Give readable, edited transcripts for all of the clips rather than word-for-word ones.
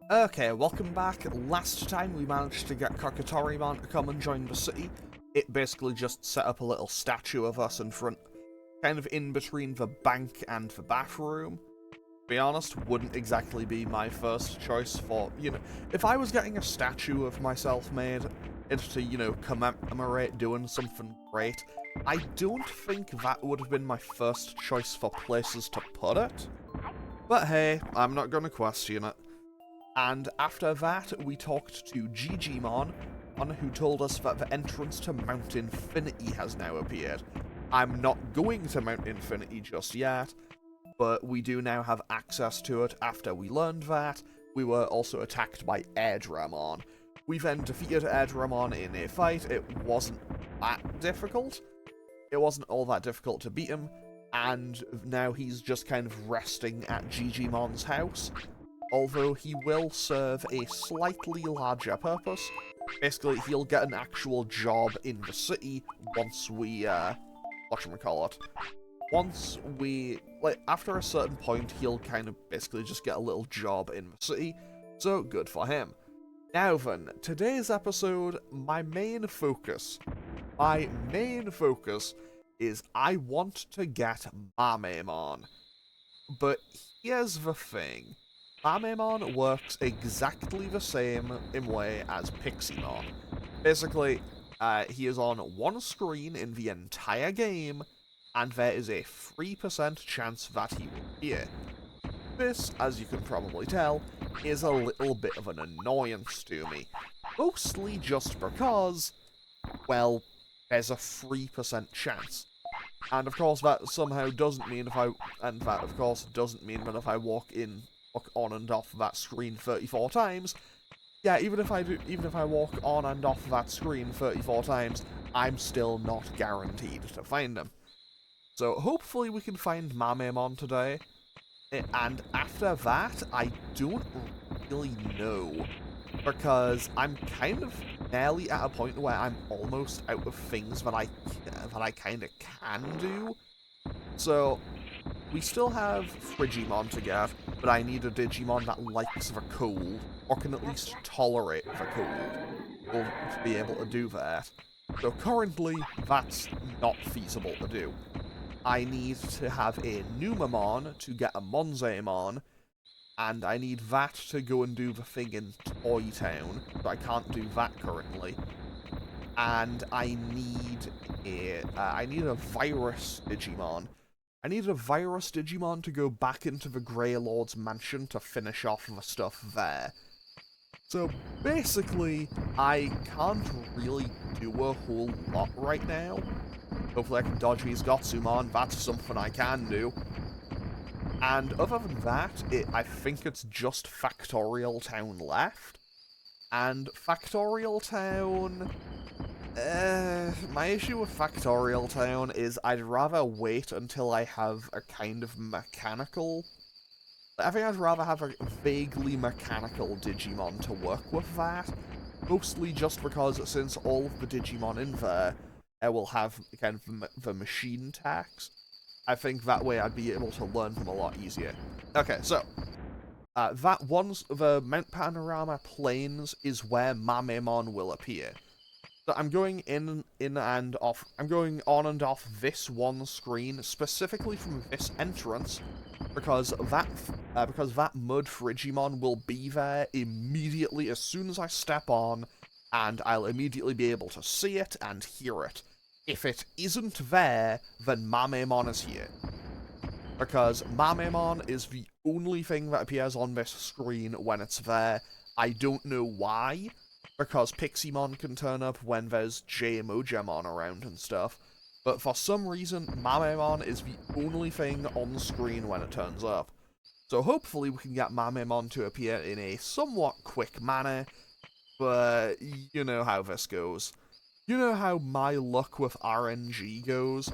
Okay, welcome back. Last time we managed to get Kakatorimon to come and join the city. It basically just set up a little statue of us in front, kind of in between the bank and the bathroom. To be honest, wouldn't exactly be my first choice for, if I was getting a statue of myself made, it's to, commemorate doing something great, I don't think that would have been my first choice for places to put it. But hey, I'm not gonna question it. And after that, we talked to Digimon, who told us that the entrance to Mount Infinity has now appeared. I'm not going to Mount Infinity just yet, but we do now have access to it after we learned that. We were also attacked by Airdramon. We then defeated Airdramon in a fight. It wasn't that difficult. It wasn't all that difficult to beat him, and now he's just kind of resting at Gigimon's house. Although he will serve a slightly larger purpose. Basically, he'll get an actual job in the city once we, whatchamacallit. Once we, after a certain point, he'll kind of basically just get a little job in the city. So, good for him. Now then, today's episode, my main focus is I want to get Mamemon. But here's the thing. Mamemon works exactly the same in way as Piximon. Basically, he is on one screen in the entire game, and there is a 3% chance that he will appear. This, as you can probably tell, is a little bit of an annoyance to me. Mostly just because, well, there's a 3% chance. And of course that somehow doesn't mean that if I walk on and off that screen 34 times, yeah, even if I walk on and off that screen 34 times, I'm still not guaranteed to find him. So hopefully we can find Mamemon today, and after that, I don't really know, because I'm kind of nearly at a point where I'm almost out of things that I kind of can do. So we still have Frigimon to get, but I need a Digimon that likes the cold, or can at least tolerate the cold, to be able to do that. So currently, that's not feasible to do. I need to have a Numemon to get a Monzaemon, and I need that to go and do the thing in Toy Town, but I can't do that currently. And I need a Virus Digimon. I need a Virus Digimon to go back into the Grey Lord's mansion to finish off the stuff there. So basically, I can't really do a whole lot right now. Hopefully I can dodge his Gotsumon, that's something I can do. And other than that, I think it's just Factorial Town left. And Factorial Town... my issue with Factorial Town is I'd rather wait until I have a kind of mechanical... I think I'd rather have a vaguely mechanical Digimon to work with that. Mostly just because since all of the Digimon in there will have kind of the machine tax, I think that way I'd be able to learn them a lot easier. Okay, so... the Mt Panorama Plains is where Mamemon will appear. So I'm going on and off this one screen, specifically from this entrance, because that Mud Frigimon will be there immediately as soon as I step on, and I'll immediately be able to see it and hear it. If it isn't there, then Mamemon is here. Because Mamemon is the only thing that appears on this screen when it's there. I don't know why, because Piximon can turn up when there's J-Mojamon around and stuff, but for some reason, Mamemon is the only thing on screen when it turns up. So hopefully we can get Mamemon to appear in a somewhat quick manner, but you know how this goes. You know how my luck with RNG goes?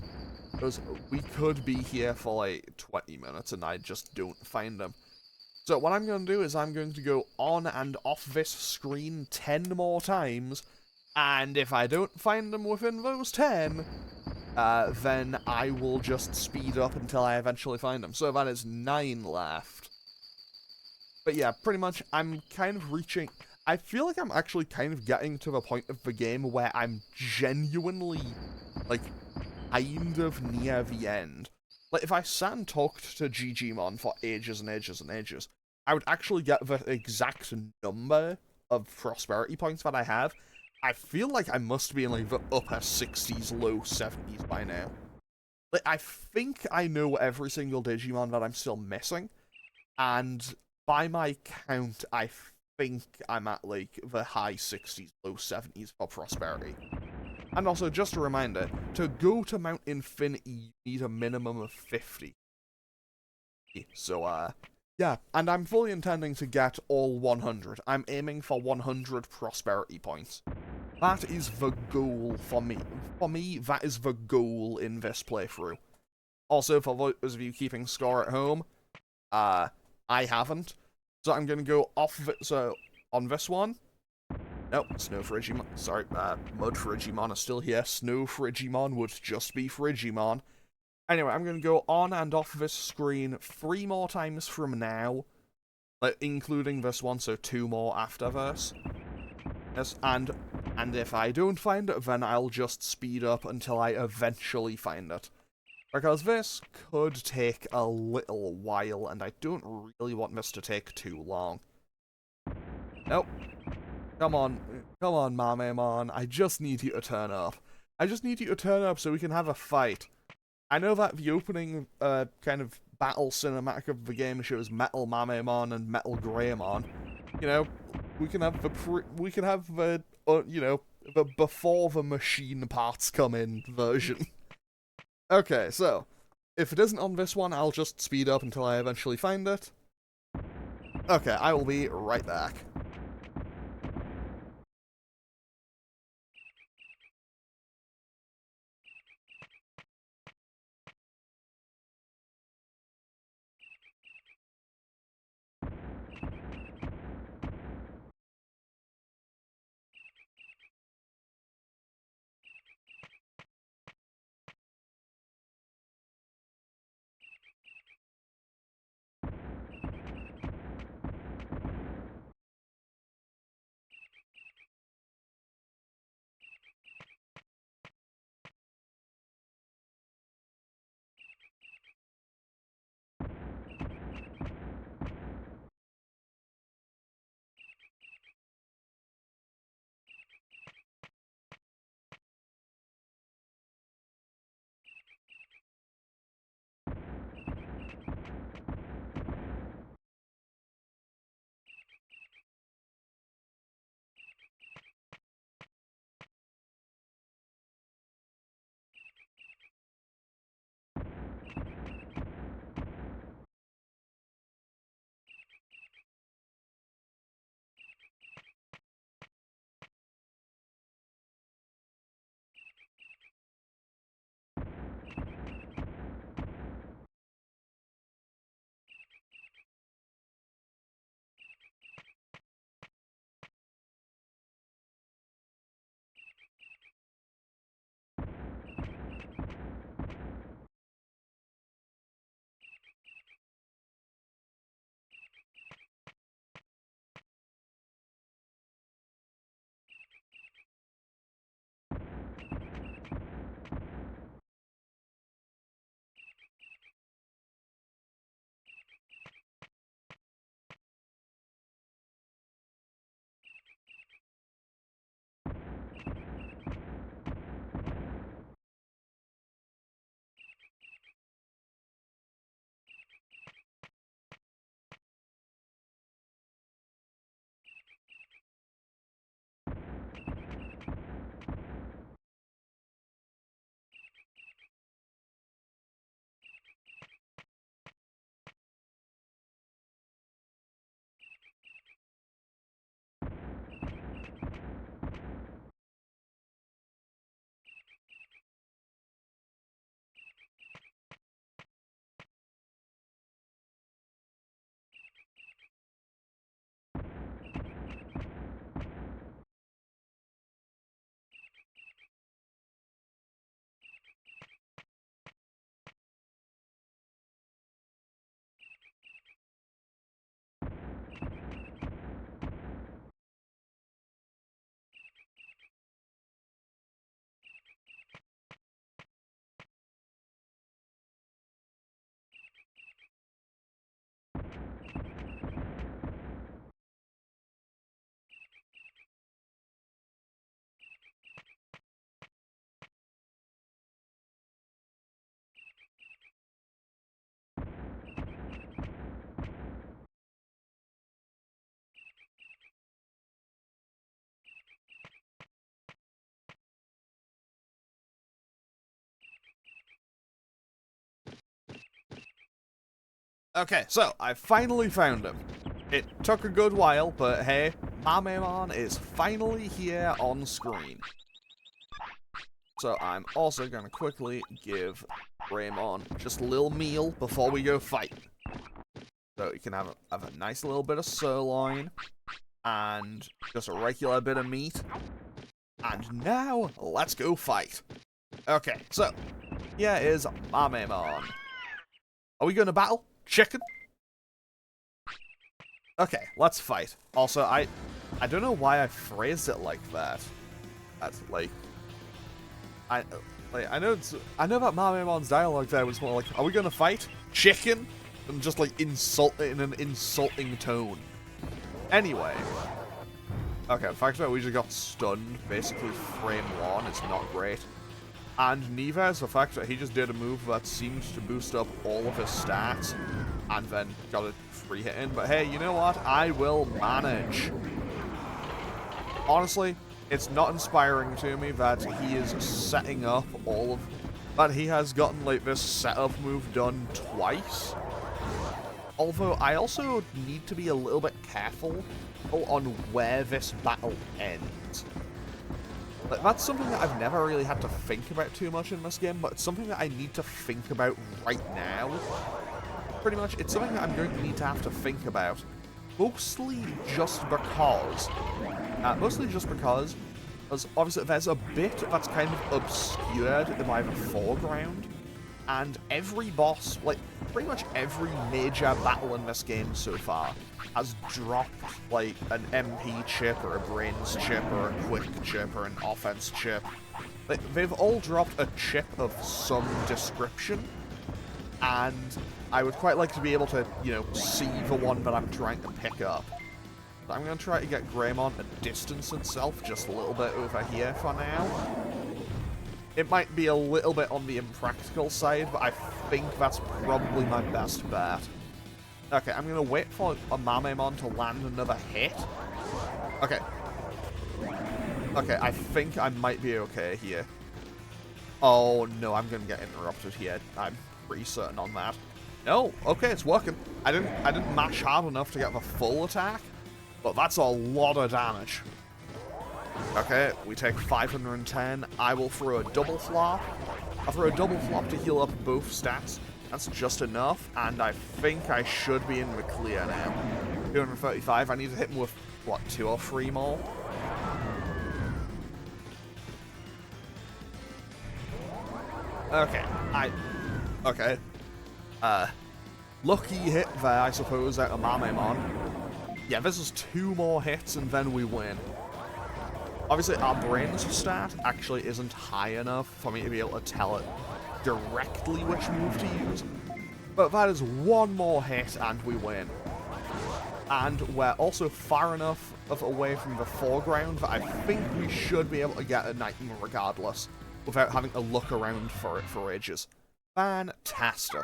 Because we could be here for like 20 minutes and I just don't find them. So what I'm going to do is I'm going to go on and off this screen 10 more times, and if I don't find them within those 10, then I will just speed up until I eventually find them. So that is 9 left. But yeah, pretty much I'm kind of reaching. I feel like I'm actually kind of getting to the point of the game where I'm genuinely, like, kind of near the end. Like, if I sat and talked to Digimon for ages and ages and ages, I would actually get the exact number of prosperity points that I have. I feel like I must be in, like, the upper 60s, low 70s by now. Like, I think I know every single Digimon that I'm still missing, and by my count, I think I'm at, like, the high 60s, low 70s for prosperity. And also, just a reminder, to go to Mount Infinity, you need a minimum of 50. So, yeah. And I'm fully intending to get all 100. I'm aiming for 100 prosperity points. That is the goal for me. For me, that is the goal in this playthrough. Also, for those of you keeping score at home, uh, I haven't. So I'm going to go off of it. So, on this one, nope, Snow Frigimon. Sorry, Mud Frigimon is still here. Snow Frigimon would just be Frigimon. Anyway, I'm going to go on and off this screen 3 more times from now, like, including this one, so 2 more after this. Yes, and if I don't find it, then I'll just speed up until I eventually find it. Because this could take a little while, and I don't really want this to take too long. Nope. Come on, Mamemon. I just need you to turn up. I just need you to turn up so we can have a fight. I know that the opening kind of battle cinematic of the game shows Metal Mamemon and Metal Greymon. You know, we can have the the before the machine parts come in version. Okay, so if it isn't on this one, I'll just speed up until I eventually find it. Okay, I will be right back. Okay, so I finally found him. It took a good while, but hey, Mamemon is finally here on screen. So I'm also going to quickly give Greymon just a little meal before we go fight. So you can have a nice little bit of sirloin and just a regular bit of meat. And now, let's go fight. Okay, so here is Mamemon. Are we going to battle? Chicken? Okay, let's fight. Also, I don't know why I phrased it like that. That's like I know that Mamemon's dialogue there was more like, "Are we gonna fight? Chicken?" And just like insult it in an insulting tone. Anyway, okay, the fact that we just got stunned basically frame one is not great. And Neves, the fact that he just did a move that seemed to boost up all of his stats, and then got a free hit in. But hey, you know what? I will manage. Honestly, it's not inspiring to me that he is setting up all of... that he has gotten, like, this setup move done twice. Although, I also need to be a little bit careful on where this battle ends. Like, that's something that I've never really had to think about too much in this game, but it's something that I need to think about right now. Pretty much, it's something that I'm going to need to have to think about. Mostly just because, as obviously there's a bit that's kind of obscured by the foreground, and every boss, like, pretty much every major battle in this game so far, has dropped, like, an MP chip, or a brains chip, or a quick chip, or an offense chip. Like, they've all dropped a chip of some description, and I would quite like to be able to, you know, see the one that I'm trying to pick up. But I'm going to try to get Greymon to distance itself just a little bit over here for now. It might be a little bit on the impractical side, but I think that's probably my best bet. Okay, I'm going to wait for a Mamemon to land another hit. Okay. Okay, I think I might be okay here. Oh no, I'm going to get interrupted here. I'm pretty certain on that. No, okay, it's working. I didn't mash hard enough to get the full attack, but that's a lot of damage. Okay, we take 510. I will throw a double flop. I'll throw a double flop to heal up both stats. That's just enough, and I think I should be in the clear now. 235. I need to hit him with, what, 2 or 3 more? Okay, okay. Lucky hit there, I suppose, out of Mamemon. Yeah, this is 2 more hits, and then we win. Obviously, our brains stat actually isn't high enough for me to be able to tell it directly which move to use. But that is 1 more hit, and we win. And we're also far enough away from the foreground that I think we should be able to get a Nightmare regardless, without having to look around for it for ages. Fantastic.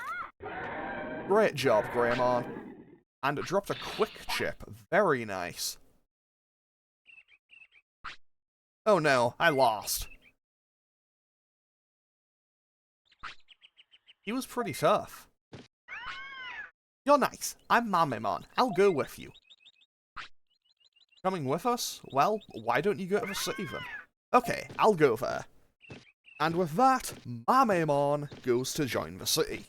Great job, Greymon. And it dropped a quick chip. Very nice. Oh no, I lost. He was pretty tough. You're nice. I'm Mamemon. I'll go with you. Coming with us? Well, why don't you go to the city then? Okay, I'll go there. And with that, Mamemon goes to join the city.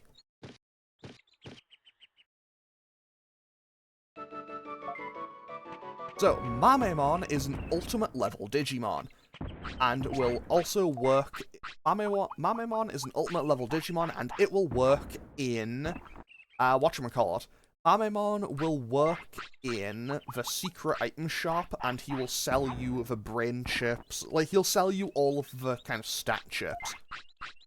So, Mamemon is an ultimate level Digimon, and will also work... Mamemon is an ultimate level Digimon, and it will work in... whatchamacallit. Mamemon will work in the secret item shop, and he will sell you the brain chips. Like, he'll sell you all of the kind of stat chips.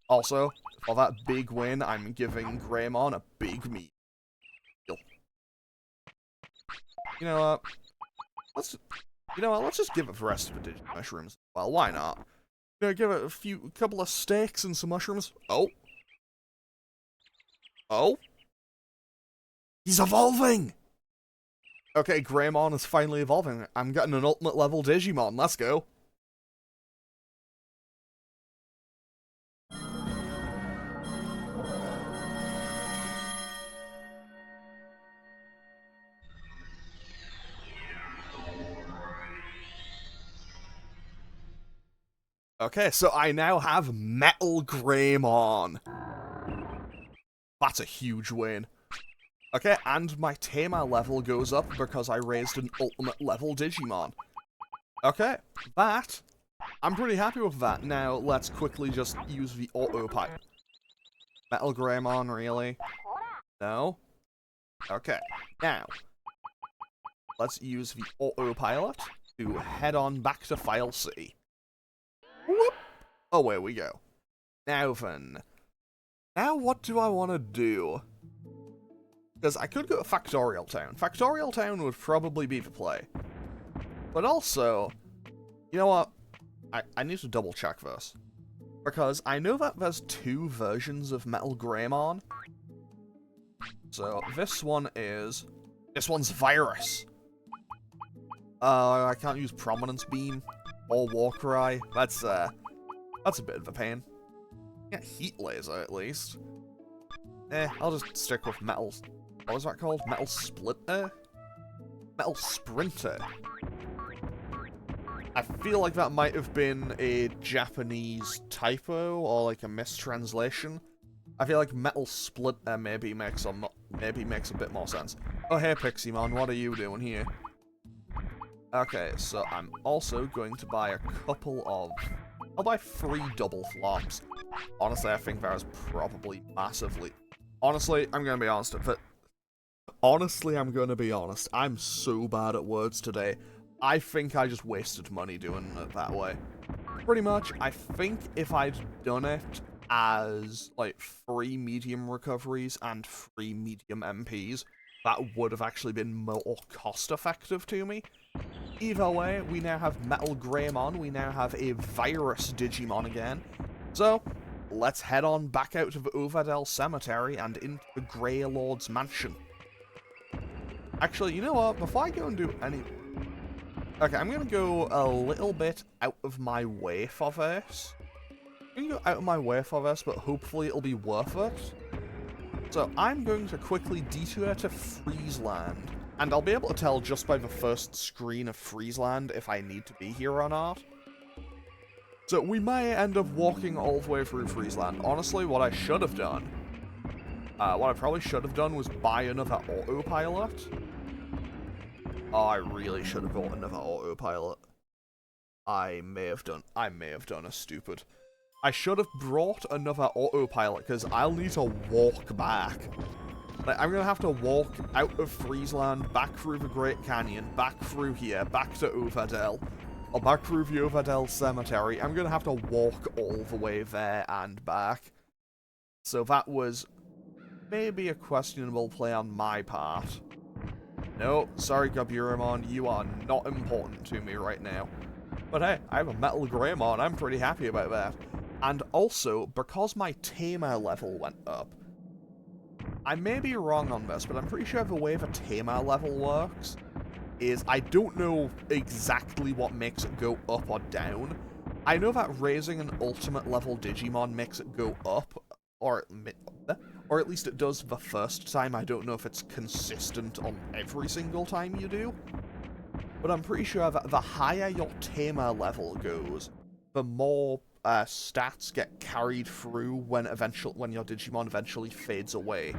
Also, for that big win, I'm giving Greymon a big meal. You know what? Let's just give it the rest of the Digimon mushrooms. Well, why not? You know, give it a couple of steaks and some mushrooms. Oh. Oh? He's evolving! Okay, Greymon is finally evolving. I'm getting an ultimate level Digimon. Let's go. Okay, so I now have Metal Greymon. That's a huge win. Okay, and my Tamer level goes up because I raised an ultimate level Digimon. Okay, I'm pretty happy with that. Now, let's quickly just use the autopilot. Metal Greymon, really? No? Okay, now, let's use the autopilot to head on back to File C. Whoop! Away we go. Now then. Now what do I want to do? Because I could go to Factorial Town. Factorial Town would probably be the play. But also, you know what? I need to double check this. Because I know that there's 2 versions of Metal Greymon. So this one's Virus. I can't use Prominence Beam or Warcry. That's a bit of a pain. Yeah, Heat Laser at least. I'll just stick with Metal. What was that called? Metal Splinter? Metal Sprinter. I feel like that might have been a Japanese typo or like a mistranslation. I feel like Metal Splinter maybe makes a bit more sense. Oh hey Piximon, what are you doing here? Okay, so I'm also going to buy a couple of... I'll buy 3 double flops. Honestly, I think that was probably massively... Honestly, I'm gonna be honest with it. Honestly, I'm gonna be honest. I'm so bad at words today. I think I just wasted money doing it that way. Pretty much, I think if I'd done it as, like, 3 medium recoveries and 3 medium MPs, that would have actually been more cost-effective to me. Either way, we now have Metal Greymon, we now have a Virus Digimon again. So, let's head on back out to the Overdell Cemetery and into the Grey Lord's Mansion. Actually, you know what? Before I go and do any... Okay, I'm gonna go a little bit out of my way for this. I'm gonna go out of my way for this, but hopefully it'll be worth it. So, I'm going to quickly detour to Friesland. And I'll be able to tell just by the first screen of Friesland if I need to be here or not. So, we may end up walking all the way through Friesland. Honestly, what I should have done... what I probably should have done was buy another autopilot. Oh, I really should have bought another autopilot. I may have done a stupid. I should have brought another autopilot, because I'll need to walk back. Like, I'm gonna have to walk out of Friesland, back through the Great Canyon, back through here, back to Overdell, or back through the Overdell Cemetery. I'm gonna have to walk all the way there and back. So that was maybe a questionable play on my part. No, sorry Gaburimon, you are not important to me right now. But hey, I have a Metal Greymon, I'm pretty happy about that. And also, because my Tamer level went up, I may be wrong on this, but I'm pretty sure the way the Tamer level works is I don't know exactly what makes it go up or down. I know that raising an ultimate level Digimon makes it go up, or at least it does the first time. I don't know if it's consistent on every single time you do. But I'm pretty sure that the higher your Tamer level goes, the more stats get carried through when your Digimon eventually fades away.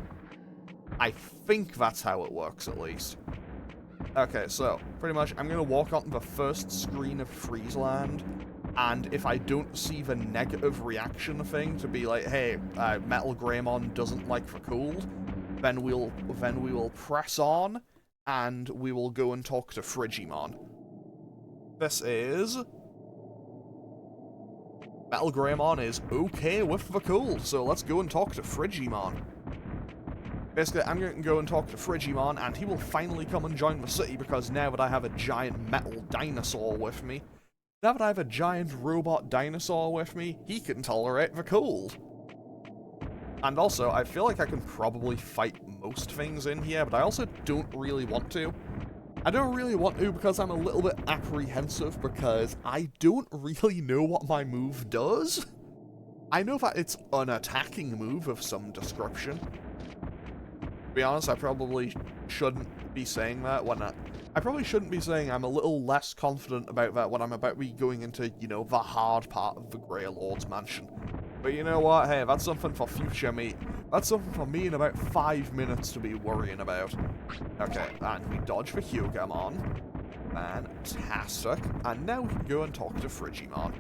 I think that's how it works, at least. Okay, so, pretty much, I'm going to walk onto the first screen of Friesland, and if I don't see the negative reaction thing to be like, hey, Metal Greymon doesn't like the cold, then we will press on, and we will go and talk to Frigimon. This is... Metal Greymon is okay with the cold, so let's go and talk to Frigimon. Basically, I'm going to go and talk to Frigimon, and he will finally come and join the city, because now that I have a giant metal dinosaur with me, now that I have a giant robot dinosaur with me, he can tolerate the cold. And also, I feel like I can probably fight most things in here, but I also don't really want to. I don't really want to because I'm a little bit apprehensive, because I don't really know what my move does. I know that it's an attacking move of some description. To be honest, I probably shouldn't be saying that when I probably shouldn't be saying I'm a little less confident about that when I'm about to be going into, you know, the hard part of the Grey Lord's mansion. But you know what? Hey, that's something for future me. That's something for me in about 5 minutes to be worrying about. Okay, and we dodge the Hyugamon. Fantastic. And now we can go and talk to Frigimon.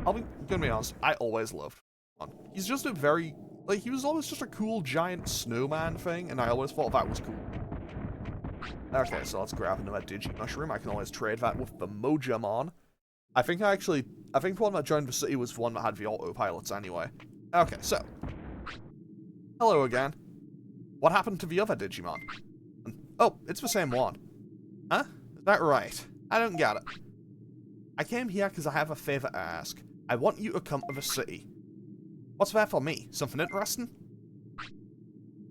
Gonna be honest, I always loved Frigimon. He's just a very, like, he was always just a cool giant snowman thing, and I always thought that was cool. Okay, so let's grab another Digimushroom. I can always trade that with the Mojamon. I think the one that joined the city was the one that had the autopilots anyway. Okay, so. Hello again. What happened to the other Digimon? Oh, it's the same one. Huh? Is that right? I don't get it. I came here because I have a favor to ask. I want you to come to the city. What's there for me? Something interesting?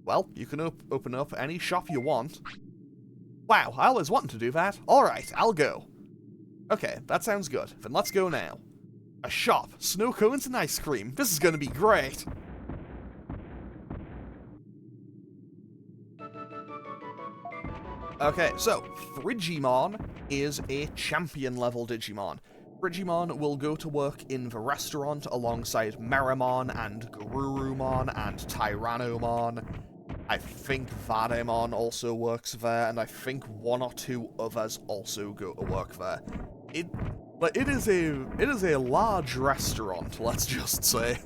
Well, you can open up any shop you want. Wow, I always wanted to do that. Alright, I'll go. Okay, that sounds good. Then let's go now. A shop, snow cones and ice cream. This is gonna be great. Okay, so Frigimon is a champion level Digimon. Frigimon will go to work in the restaurant alongside Mamemon and Garurumon and Tyrannomon. I think Vademon also works there, and I think one or two others also go to work there. It is a large restaurant, let's just say.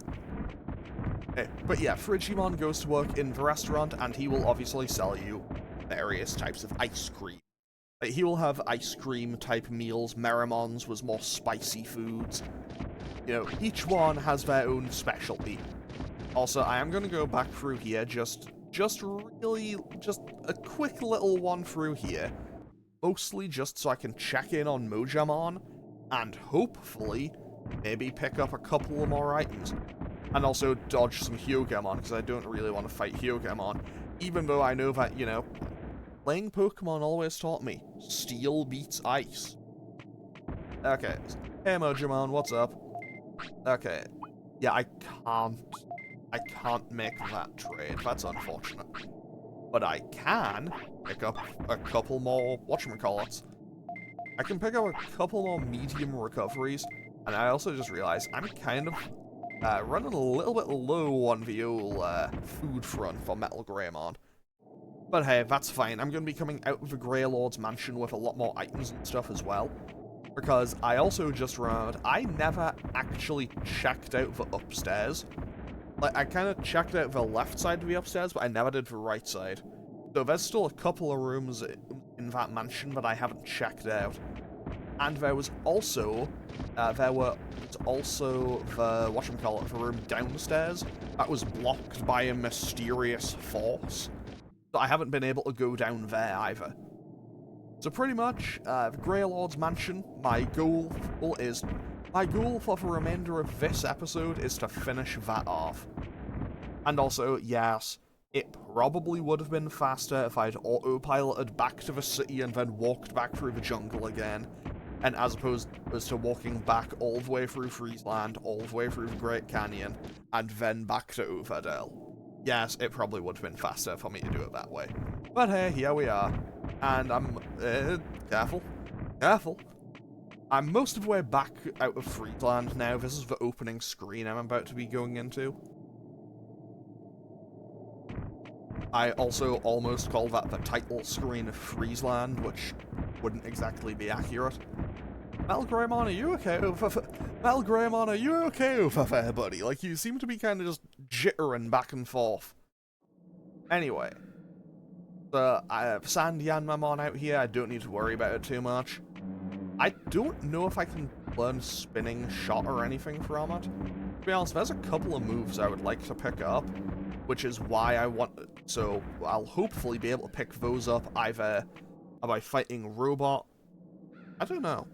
But yeah, Frigimon goes to work in the restaurant, and he will obviously sell you various types of ice cream. He will have ice cream type meals. Maremon's was more spicy foods. You know, each one has their own specialty. Also, I am going to go back through here, just a quick little one through here. Mostly just so I can check in on Mojamon, and hopefully, maybe pick up a couple of more items. And also dodge some Hyugamon, because I don't really want to fight Hyugamon. Even though I know that, you know, playing Pokemon always taught me, steel beats ice. Okay, hey Mojamon, what's up? Okay, yeah, I can't make that trade. That's unfortunate. But I can pick up a couple more whatchamacallits. I can pick up a couple more medium recoveries, and I also just realized I'm kind of running a little bit low on the old food front for Metal Greymon. But hey, that's fine. I'm going to be coming out of the Grey Lord's mansion with a lot more items and stuff as well. Because I also just remembered, I never actually checked out the upstairs. Like, I kind of checked out the left side of the upstairs, but I never did the right side. So there's still a couple of rooms in that mansion that I haven't checked out. And there was also, the room downstairs that was blocked by a mysterious force. So I haven't been able to go down there either. So pretty much, the Grey Lord's mansion, my goal for the remainder of this episode is to finish that off. And also, yes, it probably would have been faster if I'd autopiloted back to the city and then walked back through the jungle again, and as opposed to walking back all the way through Friesland, all the way through the Great Canyon, and then back to Uverdell. Yes, it probably would have been faster for me to do it that way. But hey, here we are. And I'm... careful. Careful. I'm most of the way back out of Friesland now. This is the opening screen I'm about to be going into. I also almost call that the title screen of Friesland, which wouldn't exactly be accurate. Metal Greymon, are you okay over there? Metal Greymon, are you okay over there, buddy? Like, you seem to be kind of just jittering back and forth. Anyway. So, I have Sandian Mamon out here. I don't need to worry about it too much. I don't know if I can learn Spinning Shot or anything from it. To be honest, there's a couple of moves I would like to pick up, which is why I want... So, I'll hopefully be able to pick those up either by fighting Robot. I don't know.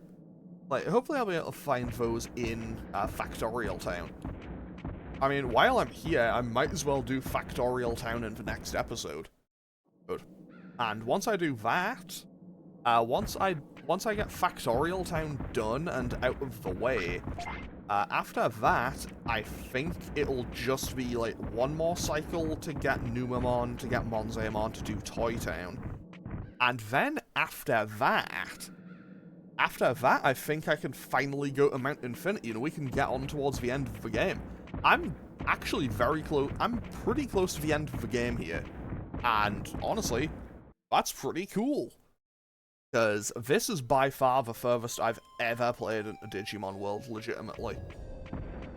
Like, hopefully I'll be able to find those in Factorial Town. I mean, while I'm here, I might as well do Factorial Town in the next episode. Good. And once I do that, once I get Factorial Town done and out of the way, after that, I think it'll just be, like, one more cycle to get Numemon, to get Monzaemon, to do Toy Town. And then after that, I think I can finally go to Mount Infinity and we can get on towards the end of the game. I'm actually very close. I'm pretty close to the end of the game here. And honestly, that's pretty cool. Because this is by far the furthest I've ever played in a Digimon World, legitimately.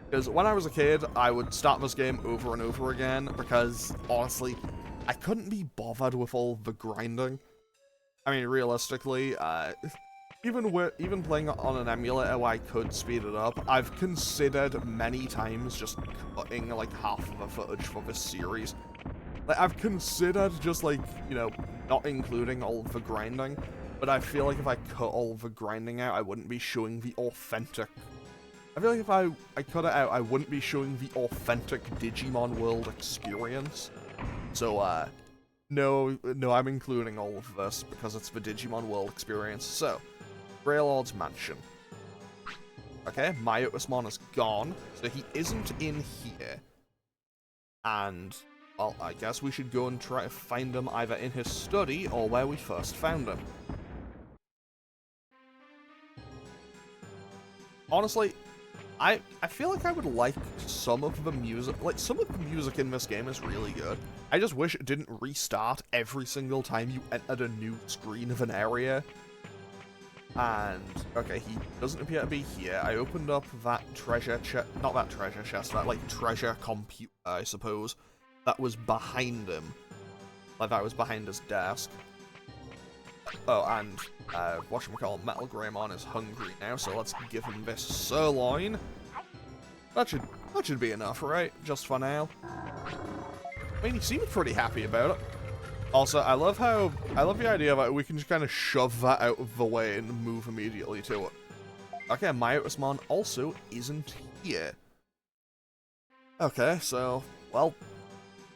Because when I was a kid, I would start this game over and over again, because, honestly, I couldn't be bothered with all the grinding. I mean, realistically, even playing on an emulator where I could speed it up, I've considered many times just cutting, like, half of the footage for this series. Like, I've considered just, like, you know, not including all of the grinding, but I feel like if I cut all of the grinding out, I wouldn't be showing the authentic... I feel like if I cut it out, I wouldn't be showing the authentic Digimon World experience. So, no, I'm including all of this because it's the Digimon World experience. So, Greylord's Mansion. Okay, Myotismon is gone, so he isn't in here. And, well, I guess we should go and try to find him either in his study or where we first found him. Honestly, I feel like I would like some of the music. Like, some of the music in this game is really good. I just wish it didn't restart every single time you entered a new screen of an area. And, okay, he doesn't appear to be here. I opened up that treasure chest, not that treasure chest, that, like, treasure computer, I suppose, that was behind him. Like, that was behind his desk. Oh, and, whatchamacallit, Metal Greymon is hungry now, so let's give him this sirloin. That should be enough, right? Just for now. I mean, he seemed pretty happy about it. Also, I love the idea that we can just kind of shove that out of the way and move immediately to it. Okay, Myotismon also isn't here. Okay, so, well,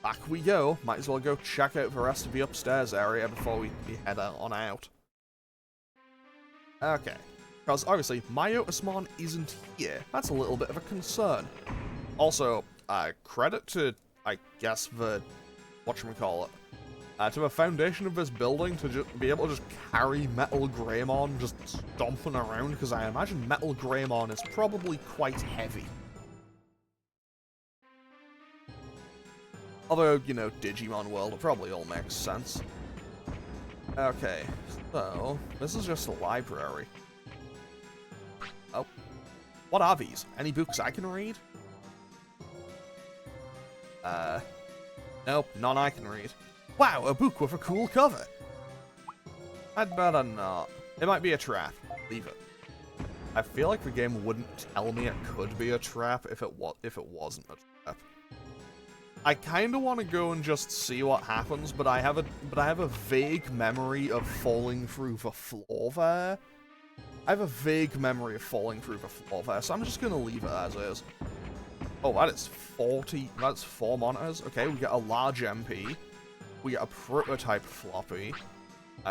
back we go. Might as well go check out the rest of the upstairs area before we head on out. Okay, because obviously Myotismon isn't here. That's a little bit of a concern. Also, credit to, I guess, the whatchamacallit, to the foundation of this building to just be able to just carry Metal Greymon just stomping around, because I imagine Metal Greymon is probably quite heavy. Although, you know, Digimon World, it probably all makes sense. Okay, so, this is just a library. Oh. What are these? Any books I can read? Nope, none I can read. Wow, a book with a cool cover! I'd better not. It might be a trap. Leave it. I feel like the game wouldn't tell me it could be a trap if it wasn't a trap. I kind of want to go and just see what happens, but I have a vague memory of falling through the floor there. I have a vague memory of falling through the floor there, so I'm just gonna leave it as is. Oh, that's 4 monitors. Okay, we get a large MP. We get a prototype floppy.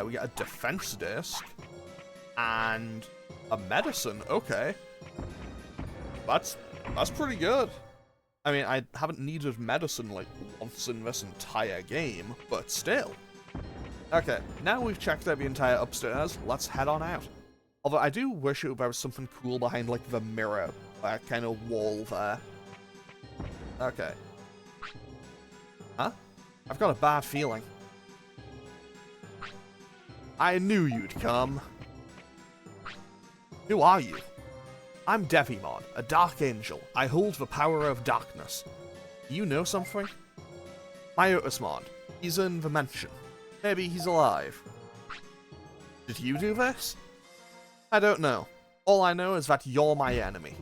We get a defense disc. And a medicine. Okay. That's pretty good. I mean, I haven't needed medicine, like, once in this entire game, but still. Okay, now we've checked out the entire upstairs, let's head on out. Although I do wish there was something cool behind, like, the mirror kind of wall there. Okay. Huh? I've got a bad feeling. I knew you'd come. Who are you? I'm Digimon, a dark angel. I hold the power of darkness. Do you know something? Myotismon. He's in the mansion. Maybe he's alive. Did you do this? I don't know. All I know is that you're my enemy.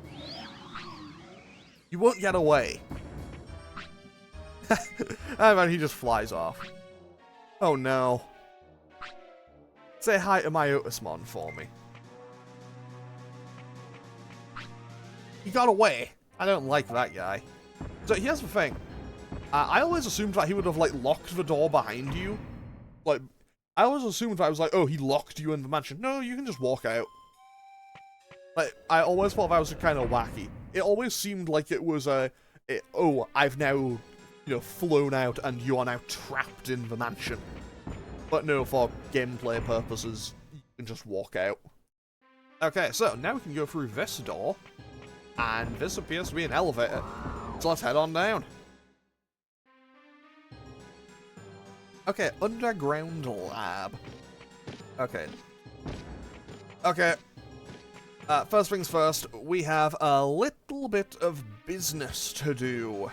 You won't get away. And then he just flies off. Oh no. Say hi to Myotismon for me. He got away. I don't like that guy. So here's the thing. I always assumed that he would have, like, locked the door behind you. Like, I always assumed that I was like, oh, he locked you in the mansion. No, you can just walk out. Like, I always thought that was kind of wacky. It always seemed like it was oh, I've now, you know, flown out and you are now trapped in the mansion. But no, for gameplay purposes, you can just walk out. Okay, so now we can go through this door, and this appears to be an elevator. So let's head on down. Okay, underground lab. Okay. Okay. First things first, we have a little bit of business to do.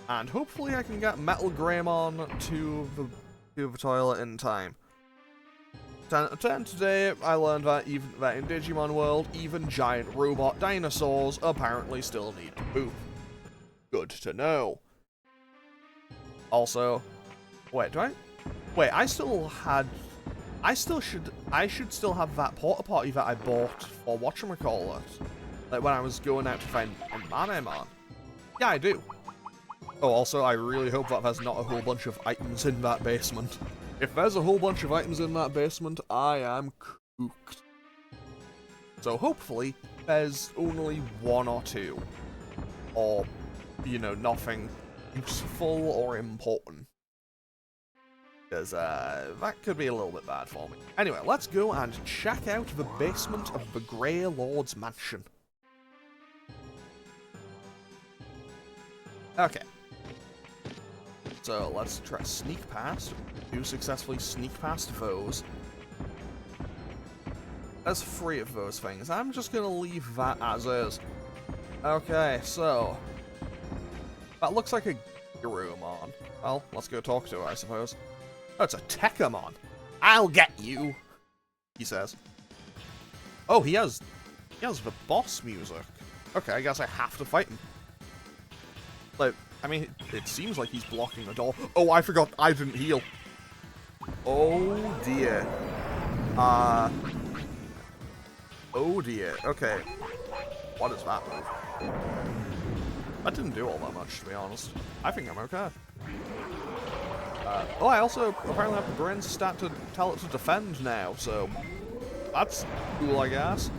And hopefully I can get Metal Greymon to the toilet in time. Today, I learned that in Digimon World, even giant robot dinosaurs apparently still need to poop. Good to know. Also, wait, I should still have that porta potty that I bought for whatchamacallit. Like when I was going out to find Mamemon. Yeah, I do. Oh, also, I really hope that there's not a whole bunch of items in that basement. If there's a whole bunch of items in that basement, I am cooked. So hopefully, there's only one or two. Or, you know, nothing useful or important. Because, that could be a little bit bad for me. Anyway, let's go and check out the basement of the Grey Lord's mansion. Okay. So, let's try sneak past. Do successfully sneak past those. There's 3 of those things. I'm just gonna leave that as is. Okay, so... that looks like a Greymon. Well, let's go talk to her, I suppose. Oh, it's a Techamon. I'll get you, he says. Oh, he has the boss music. Okay, I guess I have to fight him. Like, I mean, it seems like he's blocking the door. Oh, I forgot, I didn't heal. Oh dear. Oh dear, okay. What is that move? That didn't do all that much, to be honest. I think I'm okay. Oh, I also apparently have the brain stat to tell it to defend now, so that's cool, I guess.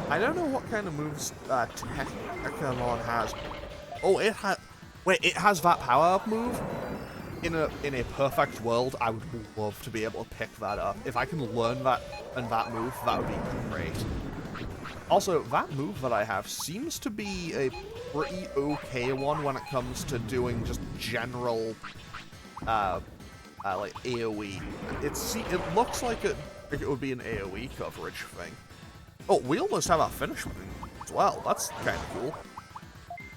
I don't know what kind of moves Techamon has. Oh, it has. Wait, it has that power-up move? In a perfect world, I would love to be able to pick that up. If I can learn that and that move, that would be great. Also, that move that I have seems to be a pretty okay one when it comes to doing just general, like AoE. It looks like it would be an AoE coverage thing. Oh, we almost have our finish move as well. That's kind of cool.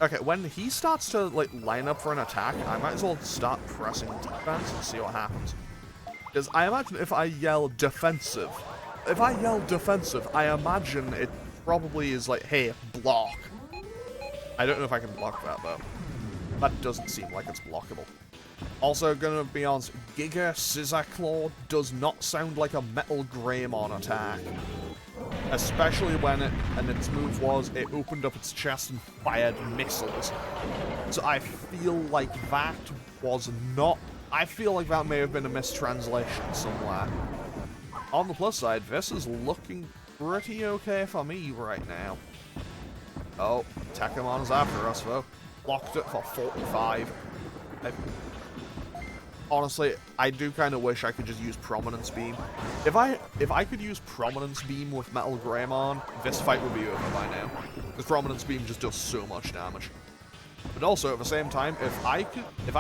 Okay, when he starts to like line up for an attack, I might as well start pressing defense and see what happens. Because I imagine if I yell defensive, I imagine it probably is like, hey, block. I don't know if I can block that though. That doesn't seem like it's blockable. Also, gonna be honest, Giga Scissor Claw does not sound like a Metal Greymon attack. Especially when its move was, it opened up its chest and fired missiles. So I feel like that was not... I feel like that may have been a mistranslation somewhere. On the plus side, this is looking pretty okay for me right now. Oh, Techamon's after us though. Blocked it for 45. Honestly, I do kind of wish I could just use Prominence Beam. If I could use Prominence Beam with Metal Greymon, this fight would be over by now. Because Prominence Beam just does so much damage. But also, at the same time, if I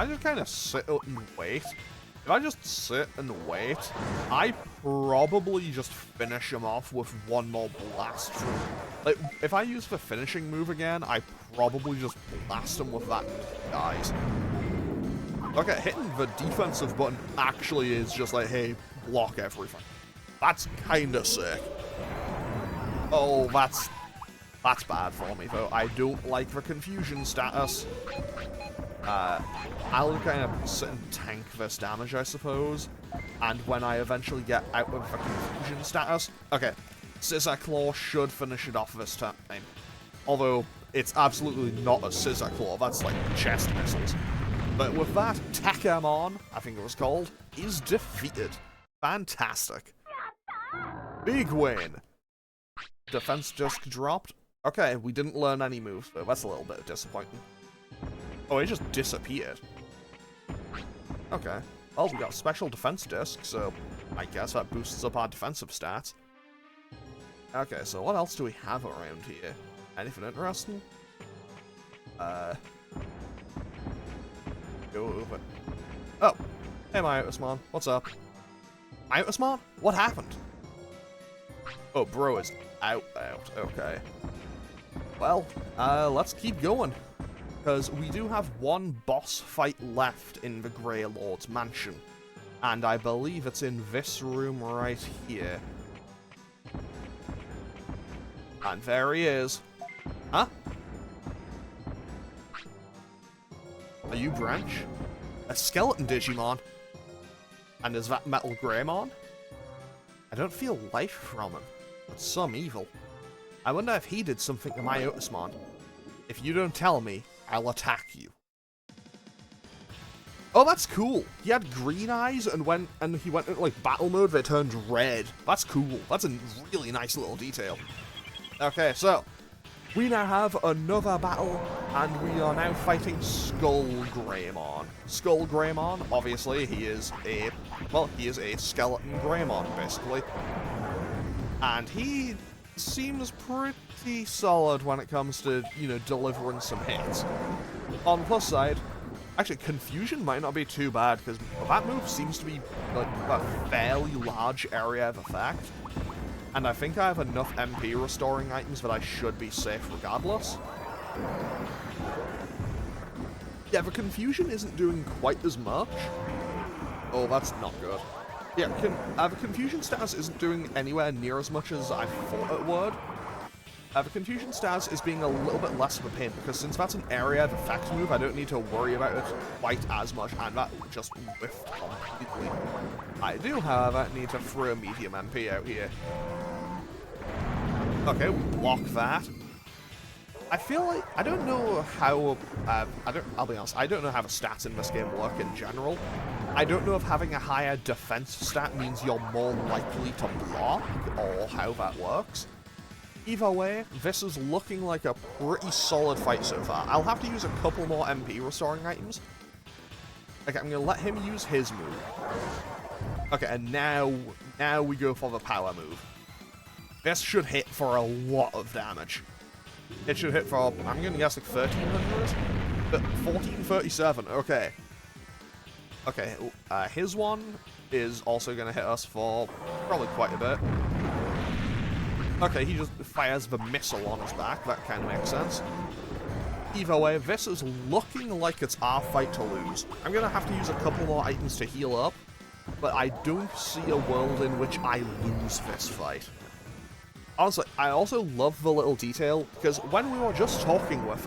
just kind of sit and wait, I probably just finish him off with one more blast. Like, if I use the finishing move again, I probably just blast him with that, guys. Okay, hitting the defensive button actually is just like, hey, block everything. That's kinda sick. Oh, that's bad for me, though. I don't like the confusion status. I'll kind of sit and tank this damage, I suppose. And when I eventually get out of the confusion status... Okay, Scissor Claw should finish it off this time. Although, it's absolutely not a Scissor Claw, that's like chest missiles. But with that, Techamon, I think it was called, is defeated. Fantastic. Big win. Defense just dropped. Okay, we didn't learn any moves, though. That's a little bit disappointing. Oh, it just disappeared. Okay. Well, we got a special defense disc, so I guess that boosts up our defensive stats. Okay, so what else do we have around here? Anything interesting? Go over. Oh! Hey, Myotismon. What's up? Myotismon? What happened? Oh, bro is out. Okay. Well, let's keep going. Because we do have one boss fight left in the Grey Lord's mansion. And I believe it's in this room right here. And there he is. Huh? Are you Branch? A skeleton Digimon? And is that Metal Greymon? I don't feel life from him, but some evil. I wonder if he did something to Myotismon. If you don't tell me, I'll attack you. Oh, that's cool. He had green eyes, and when he went into like battle mode, they turned red. That's cool. That's a really nice little detail. Okay, so we now have another battle, and we are now fighting Skull Greymon. Skull Greymon, obviously, he is a skeleton Greymon, basically. And he seems pretty solid when it comes to, you know, delivering some hits. On the plus side, actually, Confusion might not be too bad, because that move seems to be, like, a fairly large area of effect. And I think I have enough MP restoring items that I should be safe regardless. Yeah, the Confusion isn't doing quite as much. Oh, that's not good. Yeah, the Confusion status isn't doing anywhere near as much as I thought it would. The Confusion status is being a little bit less of a pain, because since that's an area of effect move, I don't need to worry about it quite as much, and that just whiffed completely. I do, however, need to throw medium MP out here. Okay, we block that. I feel like, I don't know how, I'll be honest, I don't know how the stats in this game work in general. I don't know if having a higher defense stat means you're more likely to block, or how that works. Either way, this is looking like a pretty solid fight so far. I'll have to use a couple more MP restoring items. Okay, I'm going to let him use his move. Okay, and now we go for the power move. This should hit for a lot of damage. It should hit for, I'm going to guess, like 1300? But 1437, okay. Okay, his one is also going to hit us for probably quite a bit. Okay, he just fires the missile on his back, that kind of makes sense. Either way, this is looking like it's our fight to lose. I'm going to have to use a couple more items to heal up, but I don't see a world in which I lose this fight. Honestly, I also love the little detail, because when we were just talking with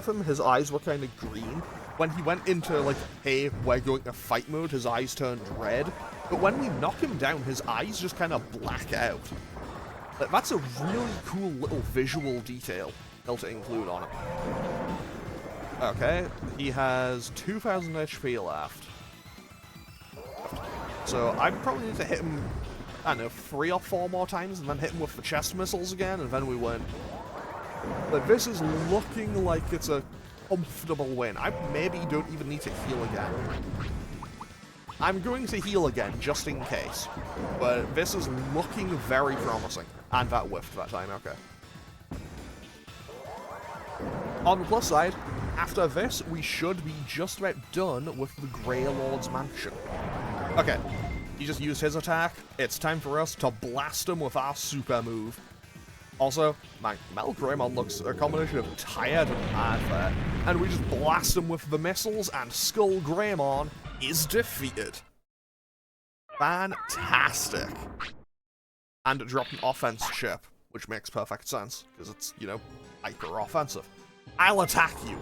him, his eyes were kind of green. When he went into, like, hey, we're going to fight mode, his eyes turned red. But when we knock him down, his eyes just kind of black out. Like, that's a really cool little visual detail to include on it. Okay, he has 2000 HP left. So I probably need to hit him, I don't know, 3 or 4 more times, and then hit him with the chest missiles again, and then we win. But this is looking like it's a comfortable win. I maybe don't even need to heal again. I'm going to heal again, just in case. But this is looking very promising. And that whiffed that time, okay. On the plus side, after this, we should be just about done with the Grey Lord's mansion. Okay, he just used his attack. It's time for us to blast him with our super move. Also, my Metal Greymon looks a combination of tired and mad there. And we just blast him with the missiles, and Skull Greymon is defeated. Fantastic. And it dropped an offense chip, which makes perfect sense, because it's, you know, hyper offensive. I'll attack you.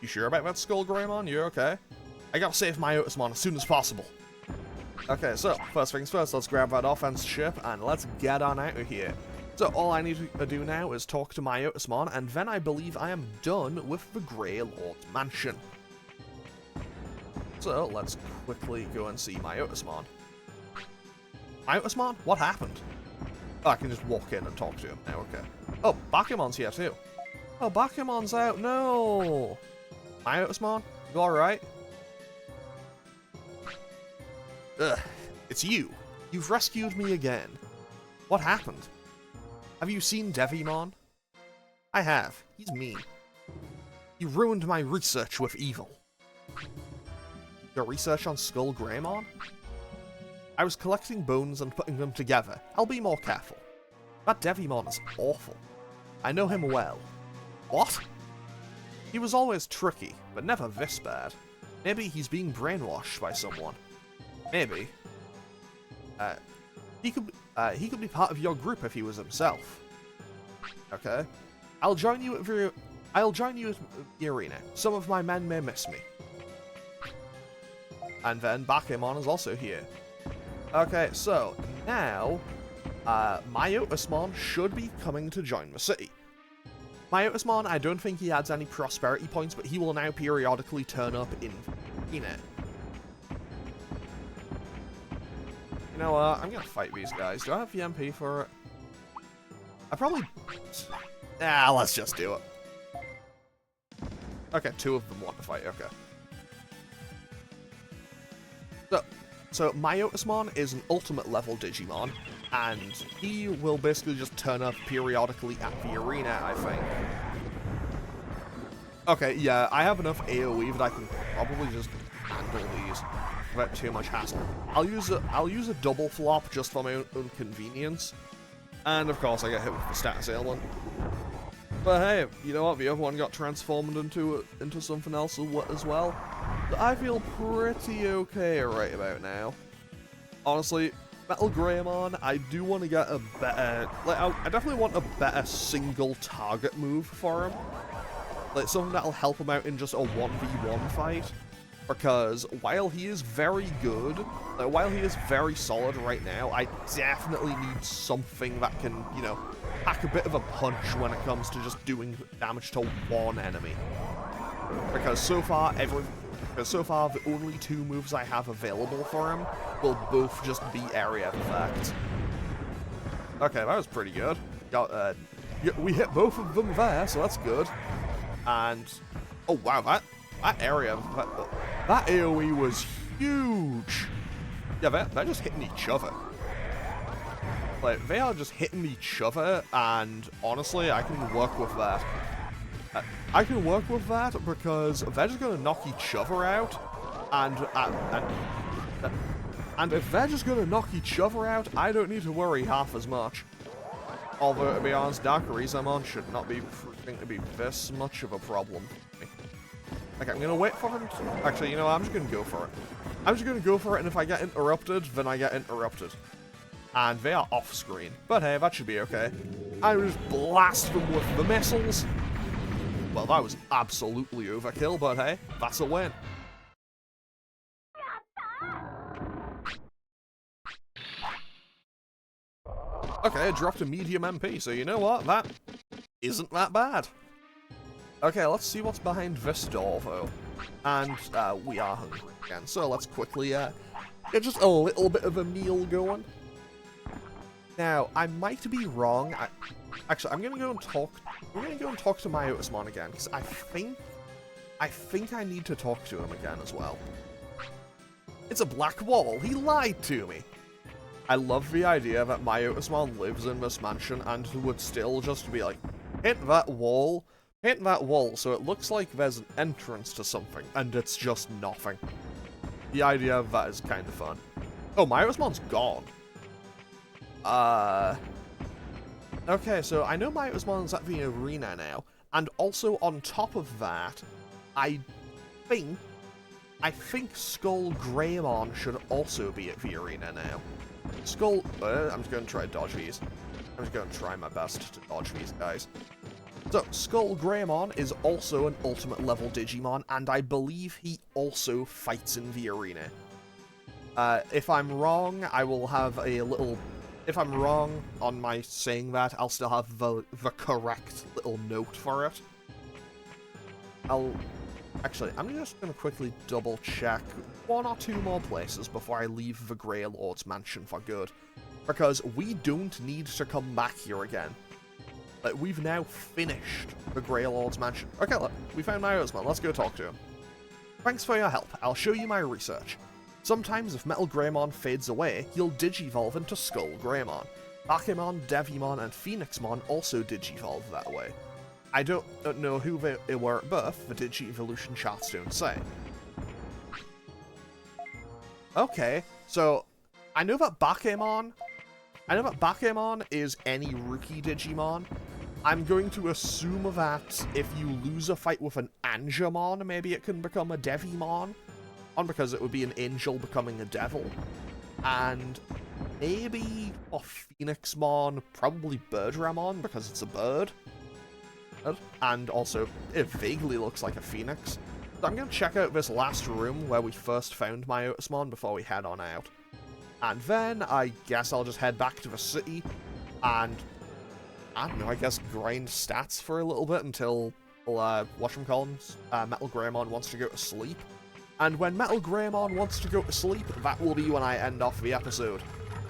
You sure about that, Skull Greymon? You okay? I gotta save Myotismon as soon as possible. Okay, so, first things first, let's grab that offense chip, and let's get on out of here. So, all I need to do now is talk to Myotismon, and then I believe I am done with the Grey Lord's mansion. So, let's quickly go and see Myotismon. Myotismon? What happened? Oh, I can just walk in and talk to him now, okay. Oh, Bakemon's here too. Oh, Bakemon's out, no! Myotismon, you alright? Ugh, it's you. You've rescued me again. What happened? Have you seen Digimon? I have. He's mean. He ruined my research with evil. Your research on Skull Greymon? I was collecting bones and putting them together. I'll be more careful. That Digimon is awful. I know him well. What? He was always tricky, but never this bad. Maybe he's being brainwashed by someone. Maybe. He could be part of your group if he was himself. Okay. I'll join you at the arena. Some of my men may miss me. And then Mamemon is also here. Okay, so now Myotismon should be coming to join the city. Myotismon, I don't think he adds any prosperity points, but he will now periodically turn up in arena. You know what? I'm gonna fight these guys. Do I have the MP for it? I probably... let's just do it. Okay, 2 of them want to fight, okay. So Myotismon is an ultimate level Digimon, and he will basically just turn up periodically at the arena, I think. Okay, yeah, I have enough AoE that I can probably just handle these without too much hassle. I'll use a double flop just for my own convenience, and of course I get hit with the status ailment. But hey, you know what? The other one got transformed into something else as well. But I feel pretty okay right about now. Honestly, Metal Greymon, I do want to get a better... Like, I definitely want a better single target move for him. Like, something that'll help him out in just a 1v1 fight. Because while he is very good, like, while he is very solid right now, I definitely need something that can, you know, pack a bit of a punch when it comes to just doing damage to one enemy. Because so far, the only 2 moves I have available for him will both just be area effects. Okay, that was pretty good. We hit both of them there, so that's good. And, oh wow, that area, that AoE was huge. Yeah, they're just hitting each other. Like, they are just hitting each other, and honestly, I can work with that. I can work with that because they're just gonna knock each other out, and if they're just gonna knock each other out, I don't need to worry half as much. Although, to be honest, Greymon should not be proving to be this much of a problem for me. Okay, I'm gonna wait for him to... Actually, you know what? I'm just gonna go for it. I'm just gonna go for it, and if I get interrupted, then I get interrupted. And they are off-screen. But hey, that should be okay. I just blast them with the missiles. Well, that was absolutely overkill, but hey, that's a win. Okay, I dropped a medium MP, so you know what? That isn't that bad. Okay, let's see what's behind this door, though. And we are hungry again, so let's quickly get just a little bit of a meal going. Now, I might be wrong. Actually, I'm gonna go and talk to Myotismon again, because I think I need to talk to him again as well. It's a black wall. He lied to me. I love the idea that Myotismon lives in this mansion and would still just be like, hit that wall, so it looks like there's an entrance to something, and it's just nothing. The idea of that is kind of fun. Oh, Myotismon's gone. Okay, so I know Myotismon's at the arena now, and also on top of that, I think Skull Greymon should also be at the arena now. I'm just going to try to dodge these. I'm just going to try my best to dodge these guys. So, Skull Greymon is also an ultimate level Digimon, and I believe he also fights in the arena. If I'm wrong, I will have a little... If I'm wrong on my saying that, I'll still have the correct little note for it. Actually, I'm just going to quickly double-check 1 or 2 more places before I leave the Grey Lord's mansion for good. Because we don't need to come back here again. Like, we've now finished the Grey Lord's mansion. Okay, look, we found Myotismon. Let's go talk to him. Thanks for your help. I'll show you my research. Sometimes if Metal Greymon fades away, he'll digivolve into Skull Greymon. Mamemon, Devimon, and Phoenixmon also digivolve that way. I don't know who they were at birth, the Digi-evolution charts don't say. Okay, so I know that Mamemon is any rookie Digimon. I'm going to assume that if you lose a fight with an Angemon, maybe it can become a Devimon. Because it would be an angel becoming a devil. And maybe a Phoenixmon, probably Birdramon, because it's a bird. And also, it vaguely looks like a phoenix. So I'm going to check out this last room where we first found Myotismon before we head on out. And then, I guess I'll just head back to the city and, I don't know, I guess grind stats for a little bit until, whatchamacallins, Metal Greymon wants to go to sleep. And when Metal Greymon wants to go to sleep, that will be when I end off the episode.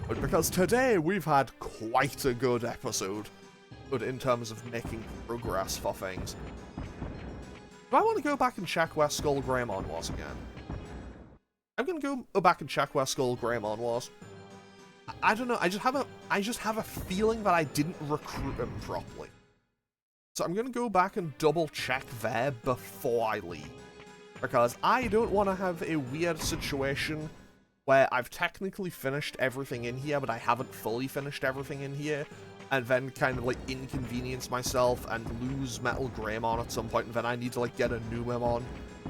But because today we've had quite a good episode in terms of making progress for things. Do I want to go back and check where Skull Greymon was again? I'm going to go back and check where Skull Greymon was. I don't know, I just have a feeling that I didn't recruit him properly. So I'm going to go back and double check there before I leave. Because I don't want to have a weird situation where I've technically finished everything in here, but I haven't fully finished everything in here, and then kind of, like, inconvenience myself and lose Metal Greymon at some point, and then I need to, like, get a new Mamemon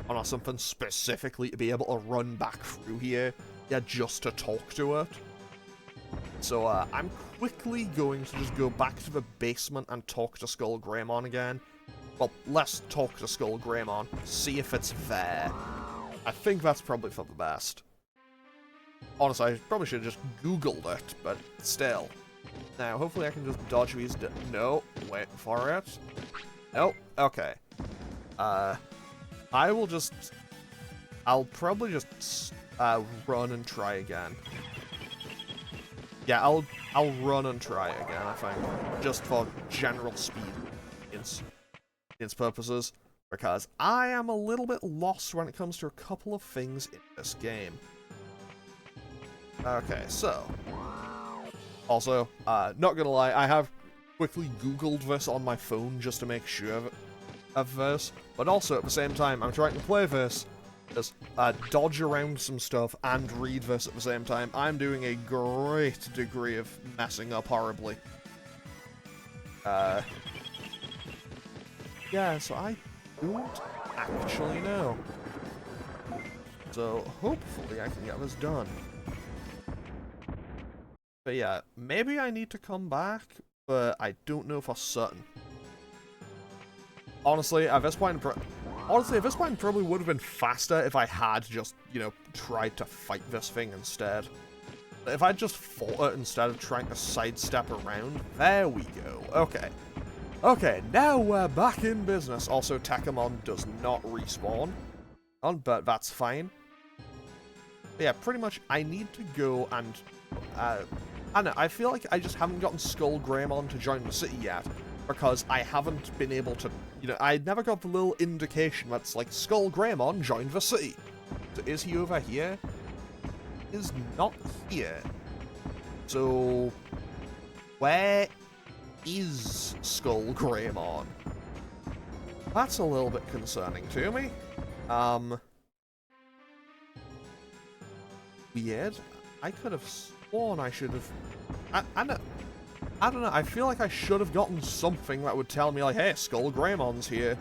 or something specifically to be able to run back through here, yeah, just to talk to it. So, I'm quickly going to just go back to the basement and talk to Skull Greymon again. Well, let's talk to Skull Greymon, see if it's there. I think that's probably for the best. Honestly, I probably should have just Googled it, but still. Now, hopefully I can just dodge these. No, wait for it. Oh, okay. I'll probably just run and try again. Yeah, I'll run and try again, I think, just for general speed purposes, because I am a little bit lost when it comes to a couple of things in this game. Okay, so also, not gonna lie, I have quickly Googled this on my phone just to make sure of this, but also at the same time, I'm trying to play this, just dodge around some stuff and read this at the same time. I'm doing a great degree of messing up horribly. Yeah, so I don't actually know. So hopefully I can get this done. But yeah, maybe I need to come back, but I don't know for certain. Honestly, at this point, it probably would have been faster if I had just, you know, tried to fight this thing instead. If I just fought it instead of trying to sidestep around, there we go. Okay. Okay, now we're back in business. Also, Tekkamon does not respawn, but that's fine. But yeah, pretty much, I need to go and, I don't know, I feel like I just haven't gotten Skull Greymon to join the city yet, because I haven't been able to, you know, I never got the little indication that's like, Skull Greymon joined the city. So is he over here? He is not here. So, where is Skull Greymon? That's a little bit concerning to me. Weird. I could have sworn I should have... I don't know, I feel like I should have gotten something that would tell me, like, hey, Skull Greymon's here.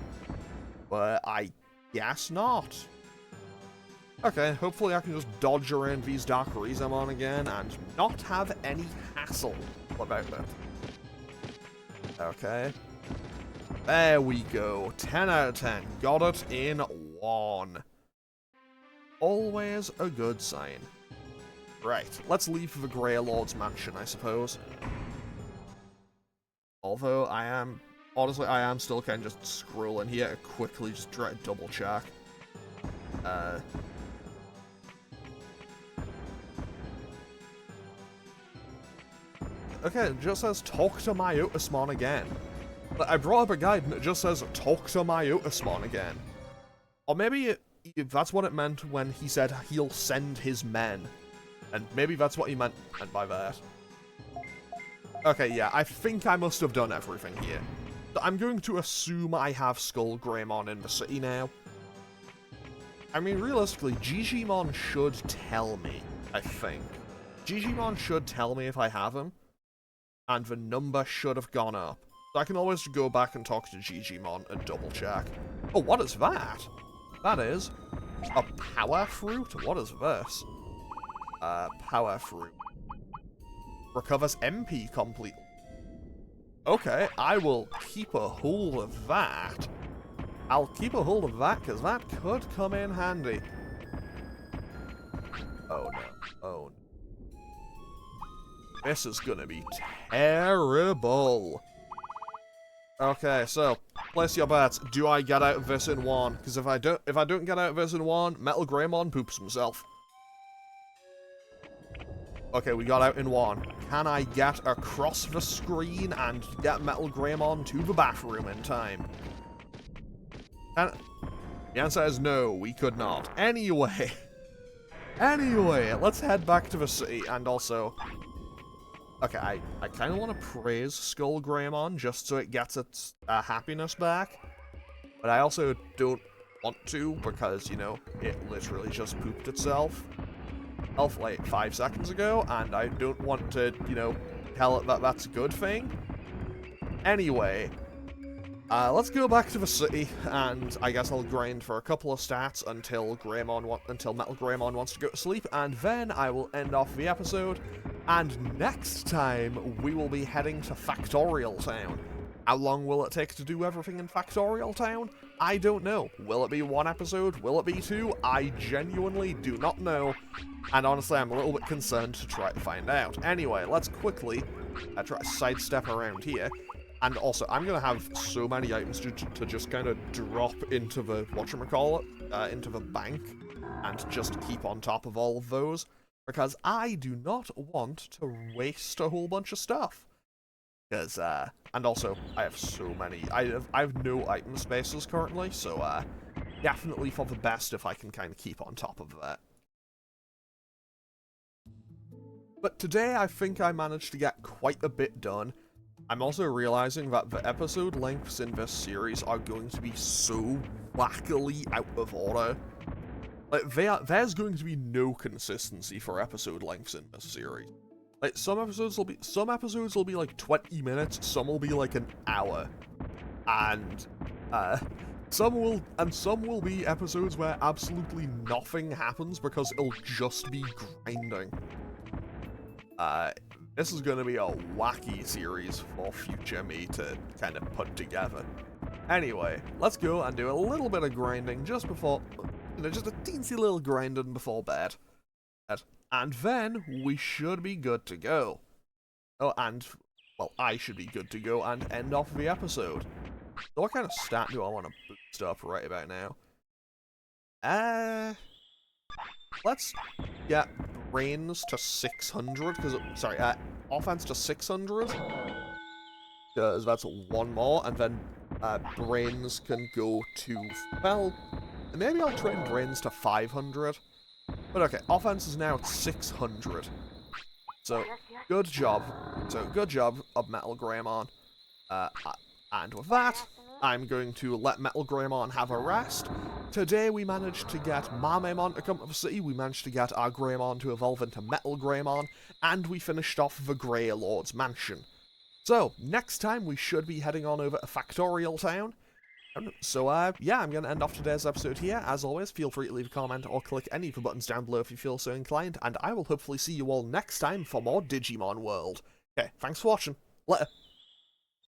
But I guess not. Okay, hopefully I can just dodge around these Dark Rizamon again and not have any hassle about it. Okay. There we go. 10 out of 10. Got it in one. Always a good sign. Right, let's leave the Grey Lord's mansion, I suppose. Although honestly, I am still kind of just scrolling here to quickly just try to double check. Okay, it just says talk to Myotismon again. I brought up a guide and it just says, talk to Myotismon again. Or maybe that's what it meant when he said he'll send his men. And maybe that's what he meant by that. Okay, yeah, I think I must have done everything here. So I'm going to assume I have Skull Greymon in the city now. I mean, realistically, Digimon should tell me, I think. Digimon should tell me if I have him. And the number should have gone up. So I can always go back and talk to Digimon and double check. Oh, what is that? That is a power fruit? What is this? Power fruit. Recovers MP completely. Okay, I will keep a hold of that. I'll keep a hold of that, because that could come in handy. Oh no. Oh no. This is gonna be terrible. Okay, so place your bets. Do I get out of this in one? Because if I don't get out of this in one, Metal Greymon poops himself. Okay, we got out in one. Can I get across the screen and get Metal Greymon to the bathroom in time? The answer is no, we could not. Anyway, let's head back to the city, and also... Okay, I kind of want to praise Skull Greymon just so it gets its happiness back. But I also don't want to because, you know, it literally just pooped itself like 5 seconds ago, and I don't want to, you know, tell it that that's a good thing. Anyway, let's go back to the city, and I guess I'll grind for a couple of stats until Metal Greymon wants to go to sleep, and then I will end off the episode. And next time, we will be heading to Factorial Town. How long will it take to do everything in Factorial Town? I don't know. Will it be 1 episode? Will it be 2? I genuinely do not know. And honestly, I'm a little bit concerned to try to find out. Anyway, let's quickly try to sidestep around here. And also, I'm going to have so many items to just kind of drop into the, whatchamacallit, into the bank. And just keep on top of all of those. Because I do not want to waste a whole bunch of stuff. Because, and also, I have so many, I have no item spaces currently, so, definitely for the best if I can kind of keep on top of that. But today, I think I managed to get quite a bit done. I'm also realizing that the episode lengths in this series are going to be so wackily out of order. Like, there's going to be no consistency for episode lengths in this series. Like, some episodes will be like 20 minutes, some will be like an hour. And, some will be episodes where absolutely nothing happens because it'll just be grinding. This is gonna be a wacky series for future me to kind of put together. Anyway, let's go and do a little bit of grinding just before... You know, just a teensy little grinding before bed. And then we should be good to go. Oh, and, well, I should be good to go and end off the episode. So what kind of stat do I want to boost up right about now? Let's get brains to 600, because, sorry, offense to 600. Because that's 1 more, and then, brains can go to, well... Maybe I'll train brains to 500. But okay, offense is now at 600. So, good job. So, good job of Metal Greymon. And with that, I'm going to let Metal Greymon have a rest. Today we managed to get Mamemon to come to the city, we managed to get our Greymon to evolve into Metal Greymon, and we finished off the Grey Lord's mansion. So, next time we should be heading on over to Factorial Town. So, yeah, I'm going to end off today's episode here. As always, feel free to leave a comment or click any of the buttons down below if you feel so inclined, and I will hopefully see you all next time for more Digimon World. Okay, thanks for watching. Later.